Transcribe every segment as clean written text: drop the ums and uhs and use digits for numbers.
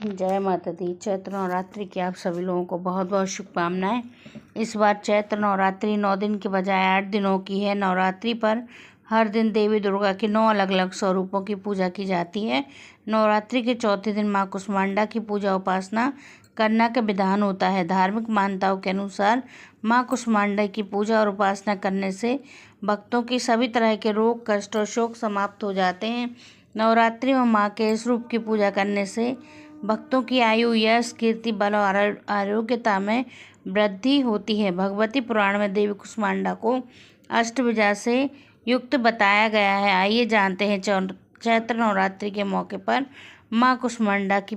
जय माता दी। चैत्र नवरात्रि की आप सभी लोगों को बहुत बहुत शुभकामनाएं। इस बार चैत्र नवरात्रि 9 दिन के बजाय 8 दिनों की है। नवरात्रि पर हर दिन देवी दुर्गा के 9 अलग अलग स्वरूपों की पूजा की जाती है। नवरात्रि के चौथे दिन माँ कुष्मांडा की पूजा उपासना करना का विधान होता है। धार्मिक मान्यताओं के अनुसार माँ कुष्मांडा की पूजा और उपासना करने से भक्तों की सभी तरह के रोग, कष्ट और शोक समाप्त हो जाते हैं। नवरात्रि में माँ के इस रूप की पूजा करने से भक्तों की आयु, यश, कीर्ति, बल और आरोग्यता में वृद्धि होती है। भगवती पुराण में देवी कुष्मांडा को अष्टभुजा से युक्त बताया गया है। आइए जानते हैं चैत्र नवरात्रि के मौके पर माँ कुष्मांडा की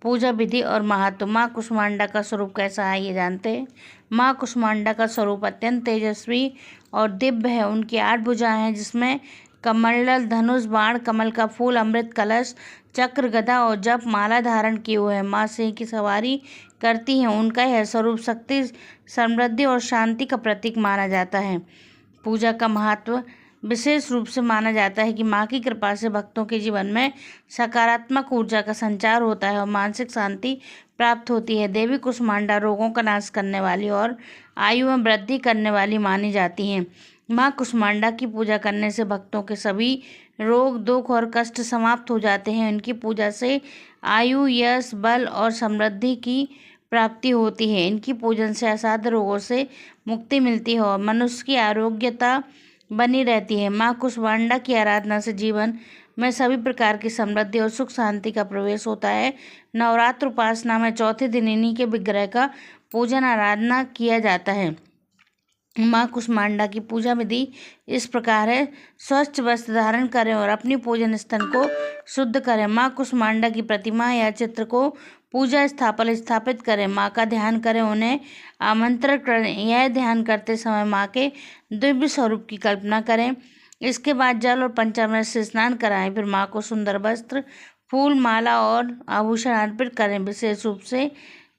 पूजा विधि और महत्व। माँ कुष्मांडा का स्वरूप कैसा है ये जानते हैं। माँ कुष्मांडा का स्वरूप अत्यंत तेजस्वी और दिव्य है। उनकी 8 भुजाएं हैं, जिसमें कमंडल, धनुष, बाण, कमल का फूल, अमृत कलश, चक्र, गदा और जप माला धारण किए हुए है। माँ सिंह की सवारी करती हैं। उनका यह स्वरूप शक्ति, समृद्धि और शांति का प्रतीक माना जाता है। पूजा का महत्व विशेष रूप से माना जाता है कि माँ की कृपा से भक्तों के जीवन में सकारात्मक ऊर्जा का संचार होता है और मानसिक शांति प्राप्त होती है। देवी कुष्मांडा रोगों का नाश करने वाली और आयु में वृद्धि करने वाली मानी जाती हैं। माँ कुष्मांडा की पूजा करने से भक्तों के सभी रोग, दुख और कष्ट समाप्त हो जाते हैं। इनकी पूजा से आयु, यश, बल और समृद्धि की प्राप्ति होती है। इनकी पूजन से असाध्य रोगों से मुक्ति मिलती है और मनुष्य की आरोग्यता बनी रहती है। माँ कुष्मांडा की आराधना से जीवन में सभी प्रकार की समृद्धि और सुख शांति का प्रवेश होता है। नवरात्र उपासना में चौथे दिन इन्हीं के विग्रह का पूजन आराधना किया जाता है। माँ कुष्मांडा की पूजा विधि इस प्रकार है। स्वच्छ वस्त्र धारण करें और अपनी पूजन स्थल को शुद्ध करें। माँ कुष्मांडा की प्रतिमा या चित्र को पूजा स्थल स्थापित करें। माँ का ध्यान करें, उन्हें आमंत्रण करें। यह ध्यान करते समय माँ के दिव्य स्वरूप की कल्पना करें। इसके बाद जल और पंचामृत से स्नान कराएं। फिर माँ को सुंदर वस्त्र, फूल, माला और आभूषण अर्पित करें। विशेष रूप से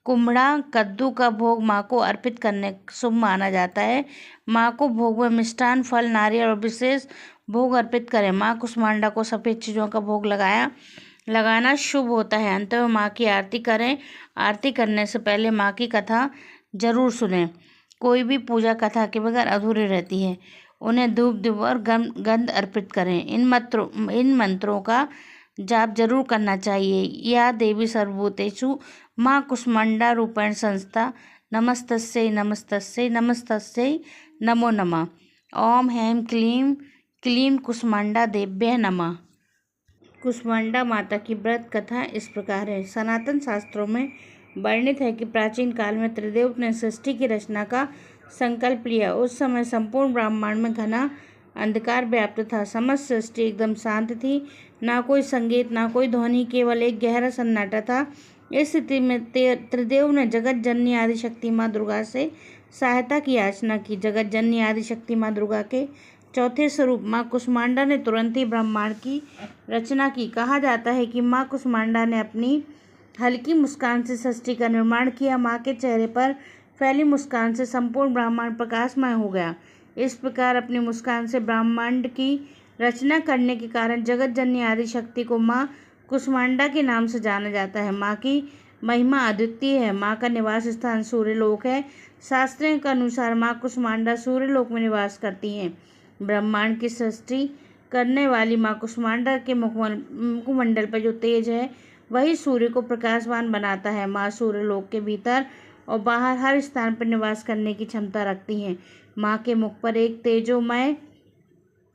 कुम्हड़ा, कद्दू का भोग माँ को अर्पित करने शुभ माना जाता है। माँ को भोग में मिष्टान, फल, नारियल और विशेष भोग अर्पित करें। माँ कुष्मांडा को सफ़ेद चीज़ों का भोग लगाना शुभ होता है। अंत में माँ की आरती करें। आरती करने से पहले माँ की कथा जरूर सुनें। कोई भी पूजा कथा के बगैर अधूरी रहती है। उन्हें धूप, दीप और गंध अर्पित करें। इन मंत्रों का जाप जरूर करना चाहिए। या देवी सर्वभूतेषु माँ कुष्मांडा रूपेण संस्था नमस्तस्यै नमस्तस्यै नमस्तस्यै नमो नमः। ओम हैं क्लीं कुष्मांडा देव्यै नमः। कुष्मांडा माता की व्रत कथा इस प्रकार है। सनातन शास्त्रों में वर्णित है कि प्राचीन काल में त्रिदेव ने सृष्टि की रचना का संकल्प लिया। उस समय संपूर्ण ब्रह्मांड में घना अंधकार व्याप्त था। समस्त सृष्टि एकदम शांत थी। ना कोई संगीत, ना कोई ध्वनि, केवल एक गहरा सन्नाटा था। इस स्थिति में त्रिदेव ने जगत जननी आदिशक्ति माँ दुर्गा से सहायता की याचना की। जगत जननी आदिशक्ति माँ दुर्गा के चौथे स्वरूप माँ कुष्मांडा ने तुरंत ही ब्रह्मांड की रचना की। कहा जाता है कि माँ कुष्मांडा ने अपनी हल्की मुस्कान से सृष्टि का निर्माण किया। माँ के चेहरे पर फैली मुस्कान से संपूर्ण ब्रह्मांड प्रकाशमय हो गया। इस प्रकार अपनी मुस्कान से ब्रह्मांड की रचना करने के कारण जगत जननी आदिशक्ति को माँ कुष्मांडा के नाम से जाना जाता है। माँ की महिमा अद्वितीय है। माँ का निवास स्थान सूर्यलोक है। शास्त्रों के अनुसार माँ कुष्मांडा सूर्यलोक में निवास करती हैं। ब्रह्मांड की सृष्टि करने वाली माँ कुष्मांडा के मुखमंडल पर जो तेज है वही सूर्य को प्रकाशवान बनाता है। माँ सूर्यलोक के भीतर और बाहर हर स्थान पर निवास करने की क्षमता रखती हैं। माँ के मुख पर एक तेजोमय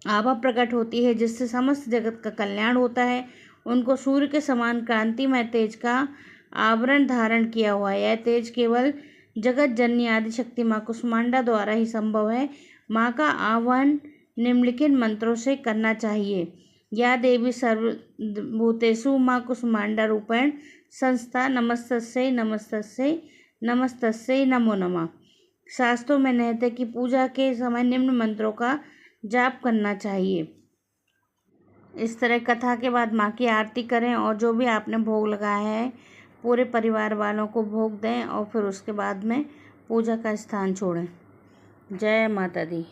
आभा प्रकट होती है, जिससे समस्त जगत का कल्याण होता है। उनको सूर्य के समान कांतिमय तेज का आवरण धारण किया हुआ है। यह तेज केवल जगत जननी आदिशक्ति माँ कुष्मांडा द्वारा ही संभव है। माँ का आह्वान निम्नलिखित मंत्रों से करना चाहिए। या देवी सर्वभूतेषु माँ कुष्मांडा रूपेण संस्था नमस्तस्यै नमस्तस्यै नमस्तस्यै नमो नमः। शास्त्रों में निहित है कि पूजा के समय निम्न मंत्रों का जाप करना चाहिए। इस तरह कथा के बाद माँ की आरती करें और जो भी आपने भोग लगाया है पूरे परिवार वालों को भोग दें और फिर उसके बाद में पूजा का स्थान छोड़ें। जय माता दी।